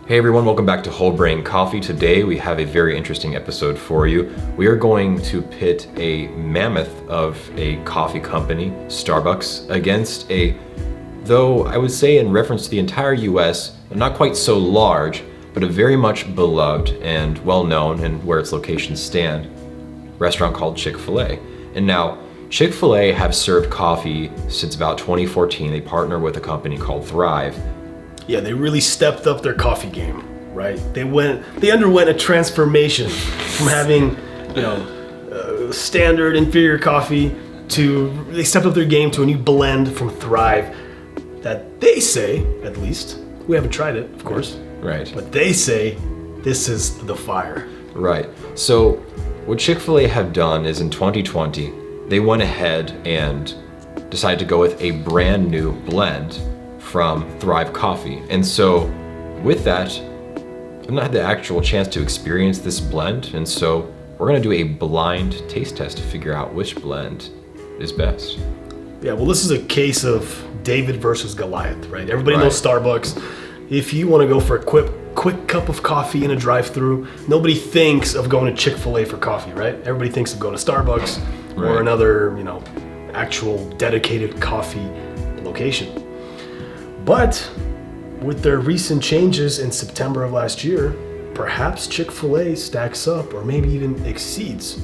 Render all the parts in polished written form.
Hey everyone, welcome back to Whole Brain Coffee. Today we have a very interesting episode for you. We are going to pit a mammoth of a coffee company, Starbucks, against though I would say in reference to the entire US, not quite so large, but a very much beloved and well-known, and where its locations stand, restaurant called Chick-Fil-A. And now, Chick-Fil-A have served coffee since about 2014. They partner with a company called Thrive. Yeah, they really stepped up their coffee game, right? They underwent a transformation from having, standard inferior coffee they stepped up their game to a new blend from Thrive that they say, at least, we haven't tried it, of course. Right. But they say this is the fire. Right. So what Chick-Fil-A have done is in 2020, they went ahead and decided to go with a brand new blend from Thrive Coffee. And so with that, I've not had the actual chance to experience this blend. And so we're gonna do a blind taste test to figure out which blend is best. Yeah, well, this is a case of David versus Goliath, right? Everybody knows Starbucks. If you wanna go for a quick cup of coffee in a drive-thru, nobody thinks of going to Chick-Fil-A for coffee, right? Everybody thinks of going to Starbucks or another, actual dedicated coffee location. But with their recent changes in September of last year, perhaps Chick-fil-A stacks up or maybe even exceeds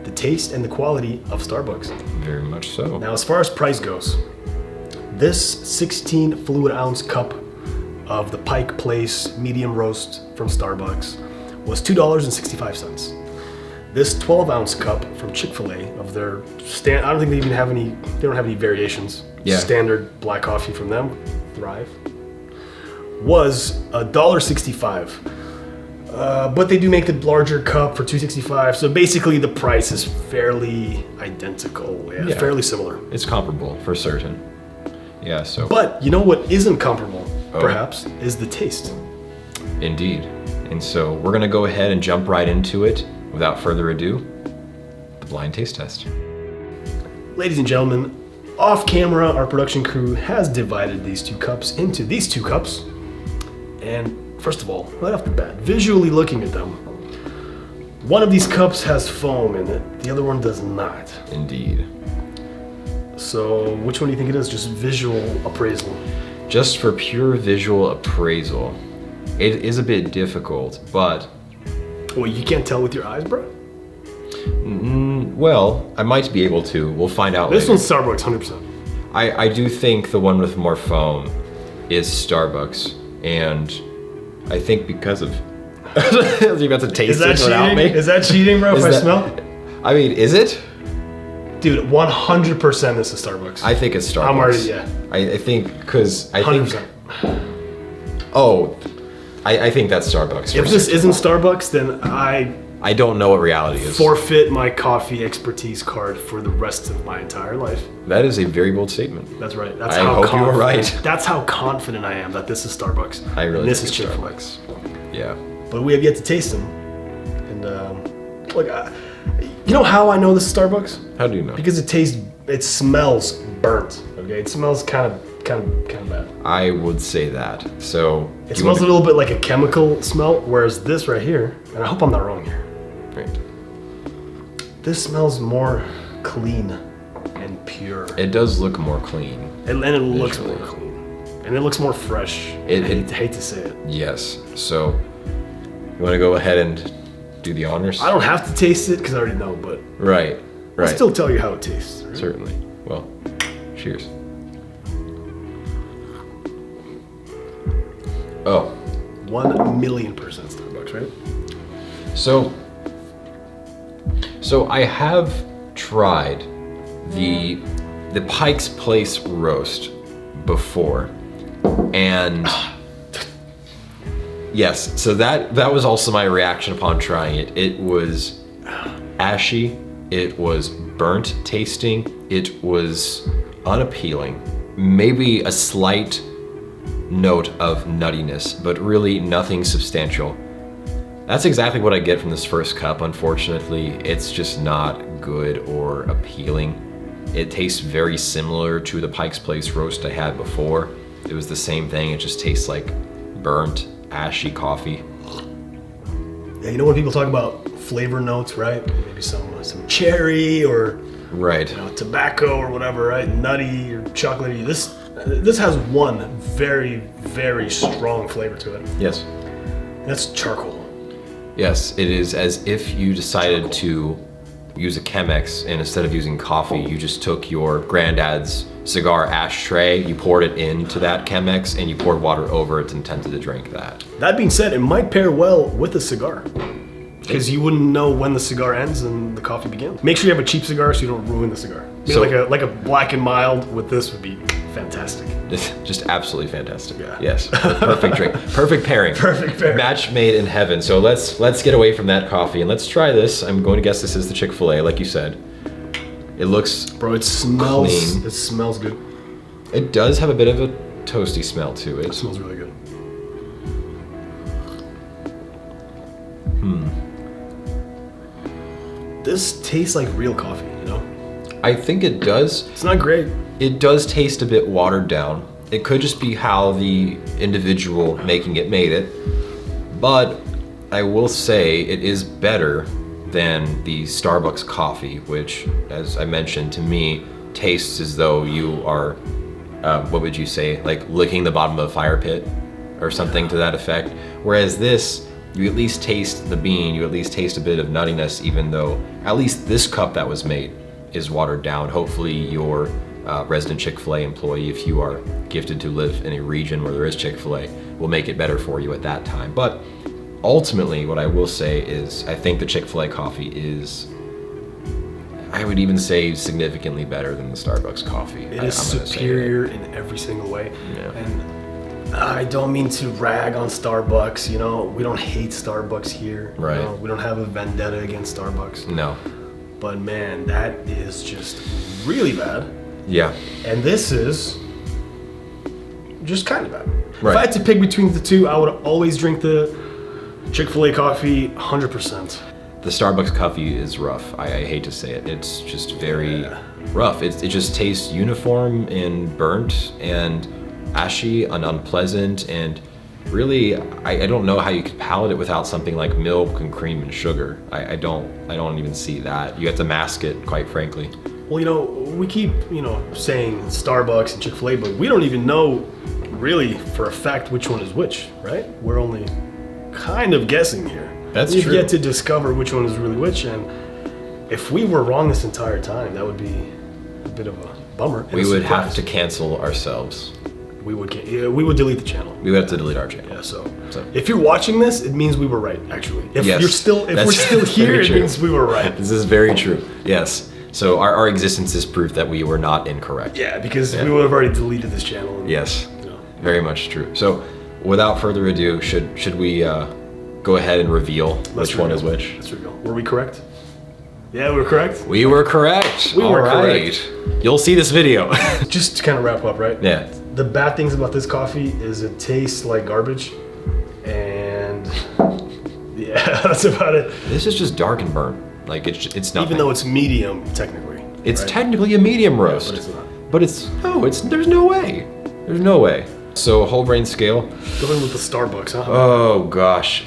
the taste and the quality of Starbucks. Very much so. Now, as far as price goes, this 16 fluid ounce cup of the Pike Place medium roast from Starbucks was $2.65. This 12 ounce cup from Chick-fil-A of their I don't think they don't have any variations. Yeah. Standard black coffee from them, Thrive, was $1.65. But they do make the larger cup for $2.65. So basically the price is fairly identical. Yeah, fairly similar. It's comparable for certain. Yeah, so. But you know what isn't comparable, perhaps, is the taste. Indeed. And so we're gonna go ahead and jump right into it. Without further ado, the blind taste test. Ladies and gentlemen, off camera, our production crew has divided these two cups into these two cups. And first of all, right off the bat, visually looking at them, one of these cups has foam in it, the other one does not. Indeed. So which one do you think it is? Just visual appraisal. Just for pure visual appraisal, it is a bit difficult, but... Well, you can't tell with your eyes, bro? Well, I might be able to. We'll find out later. This one's Starbucks, 100%. I do think the one with more foam is Starbucks, and I think because of... Are you about to taste it without me? Is that cheating, bro, if I smell? I mean, is it? Dude, 100% this is Starbucks. I think it's Starbucks. I'm already, yeah. I think, because I 100%. think... Oh, I think that's Starbucks. If this isn't Starbucks, then I don't know what reality is. Forfeit my coffee expertise card for the rest of my entire life. That is a very bold statement. That's right. I hope you were right. That's how confident I am that this is Starbucks. I really and this think is Chick-fil-A. Starbucks. Yeah. But we have yet to taste them. And you know how I know this is Starbucks? How do you know? Because it smells burnt. Okay, it smells kind of bad. I would say that. So it smells a little bit like a chemical smell, whereas this right here, and I hope I'm not wrong here. Right. This smells more clean and pure. It does look more clean. And it looks more clean. And it looks more fresh. I hate to say it. Yes. So you want to go ahead and do the honors? I don't have to taste it because I already know, but Right. I'll still tell you how it tastes. Right? Certainly. Well, cheers. Oh. 1,000,000% Starbucks, right? So I have tried the Pike's Place roast before, and yes, so that was also my reaction upon trying it. It was ashy, it was burnt tasting, it was unappealing, maybe a slight note of nuttiness, but really nothing substantial. That's exactly what I get from this first cup. Unfortunately, it's just not good or appealing. It tastes very similar to the Pike's Place roast I had before. It was the same thing, it just tastes like burnt ashy coffee. Yeah, you know when people talk about flavor notes, right? Maybe some cherry or Right. tobacco or whatever, right? Nutty or chocolatey. This has one very, very strong flavor to it. Yes. That's charcoal. Yes, it is as if you decided to use a Chemex and instead of using coffee, you just took your granddad's cigar ashtray, you poured it into that Chemex, and you poured water over it and intended to drink that. That being said, it might pair well with a cigar. Because you wouldn't know when the cigar ends and the coffee begins. Make sure you have a cheap cigar so you don't ruin the cigar. Maybe So- like a Black and Mild with this would be fantastic. Just absolutely fantastic. Yeah. Yes. Perfect drink. Perfect pairing. Perfect pairing. Match made in heaven. So let's get away from that coffee and let's try this. I'm going to guess this is the Chick-Fil-A, like you said. It looks Bro, it smells. clean. It smells good. It does have a bit of a toasty smell to It it. smells really good. This tastes like real coffee, you know? I think it does. It's not great. It does taste a bit watered down. It could just be how the individual making it made it. But I will say it is better than the Starbucks coffee, which, as I mentioned, to me, tastes as though you are, what would you say, like licking the bottom of a fire pit or something to that effect. Whereas this, you at least taste the bean, you at least taste a bit of nuttiness, even though at least this cup that was made is watered down. Hopefully your resident Chick-Fil-A employee, if you are gifted to live in a region where there is Chick-Fil-A, will make it better for you at that time. But ultimately, what I will say is I think the Chick-Fil-A coffee is, I would even say, significantly better than the Starbucks coffee. It is superior in every single way. Yeah. And I don't mean to rag on Starbucks, you know, we don't hate Starbucks here. you Right. know, we don't have a vendetta against Starbucks. No. But man, that is just really bad. Yeah. And this is just kind of bad. Right. If I had to pick between the two, I would always drink the Chick-fil-A coffee 100%. The Starbucks coffee is rough. I hate to say it. It's just very rough. It just tastes uniform and burnt and ashy and unpleasant, and really, I don't know how you could palate it without something like milk and cream and sugar. I don't even see that. You have to mask it, quite frankly. Well, you know, we keep, saying Starbucks and Chick-fil-A, but we don't even know really for a fact which one is which, right? We're only kind of guessing here. That's We've true. yet to discover which one is really which, and if we were wrong this entire time, that would be a bit of a bummer. and We a would have surprise. to cancel ourselves. We would delete the channel. We would have to delete our channel. Yeah, so So- if you're watching this, it means we were right, actually. If Yes, we're still that's here, very it true. means we were right. This is very true. Yes. So our existence is proof that we were not incorrect. Yeah, because we would have already deleted this channel. and, Yes. you know. Very much true. So, without further ado, should we go ahead and reveal Let's which one is reveal. which? Let's reveal. Were we correct? Yeah, we were correct. We were correct. We were All correct. You'll see this video. Just to kind of wrap up, right? Yeah. The bad things about this coffee is it tastes like garbage, and yeah, that's about it. This is just dark and burnt. Like it's nothing. Even though it's medium, technically. it's right? technically a medium roast. but it's not. But there's no way. There's no way. So whole brain scale. Going with the Starbucks, huh? Oh gosh.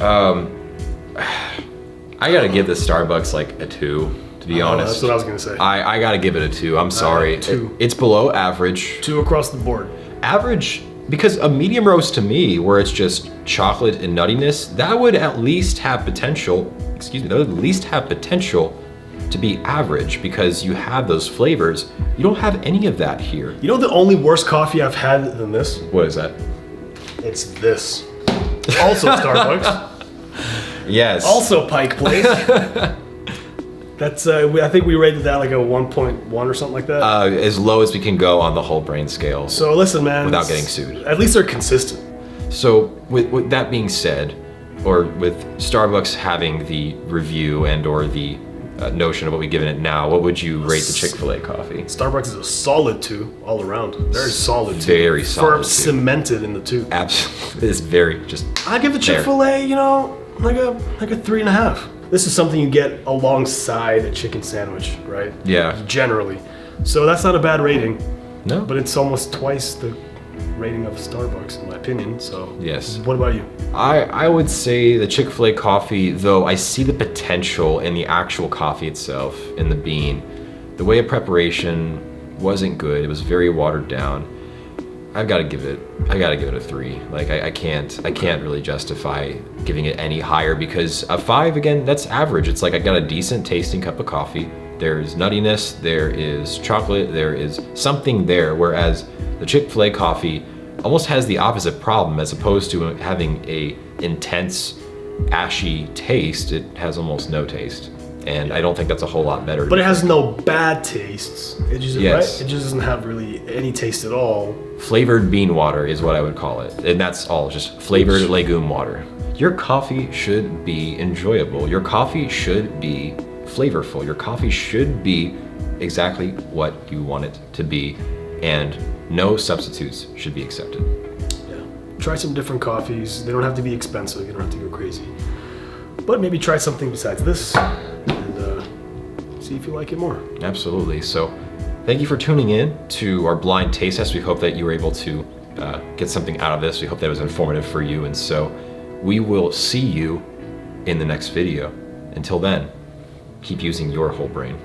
I gotta give this Starbucks like a 2, to be honest. That's what I was gonna say. I gotta give it a 2. I'm sorry. 2. It's below average. 2 across the board. Average, because a medium roast to me, where it's just chocolate and nuttiness, that would at least have potential. That would at least have potential to be average, because you have those flavors. You don't have any of that here. You know the only worse coffee I've had than this? What is that? It's this. Also Starbucks. Yes. Also Pike Place. That's I think we rated that like a 1.1 or something like that. As low as we can go on the whole brain scale. So listen, man. Without getting sued. At least they're consistent. So with that being said, or with Starbucks having the review and or the notion of what we've given it now, what would you rate the Chick-Fil-A coffee? Starbucks is a solid 2 all around. Very solid 2. Very solid Firm, 2. cemented in the 2. Absolutely. It's very just. I give the there. Chick-fil-A, like a 3.5. This is something you get alongside a chicken sandwich, right? Yeah. Generally. So that's not a bad rating, No. but it's almost twice the rating of Starbucks, in my opinion. So Yes. what about you? I would say the Chick-fil-A coffee, though I see the potential in the actual coffee itself, in the bean. The way of preparation wasn't good. It was very watered down. I gotta give it a 3. Like I can't really justify giving it any higher, because a 5, again, that's average. It's like I got a decent tasting cup of coffee. There's nuttiness, there is chocolate, there is something there, whereas the Chick-fil-A coffee almost has the opposite problem. As opposed to having a intense ashy taste, it has almost no taste. And I don't think that's a whole lot better. But it has no bad tastes. It just, Yes. right? It just doesn't have really any taste at all. Flavored bean water is what I would call it. And that's all, just flavored legume water. Your coffee should be enjoyable. Your coffee should be flavorful. Your coffee should be exactly what you want it to be. And no substitutes should be accepted. Yeah. Try some different coffees. They don't have to be expensive. You don't have to go crazy. But maybe try something besides this and see if you like it more. Absolutely. So thank you for tuning in to our blind taste test. We hope that you were able to get something out of this. We hope that it was informative for you. And so we will see you in the next video. Until then, keep using your whole brain.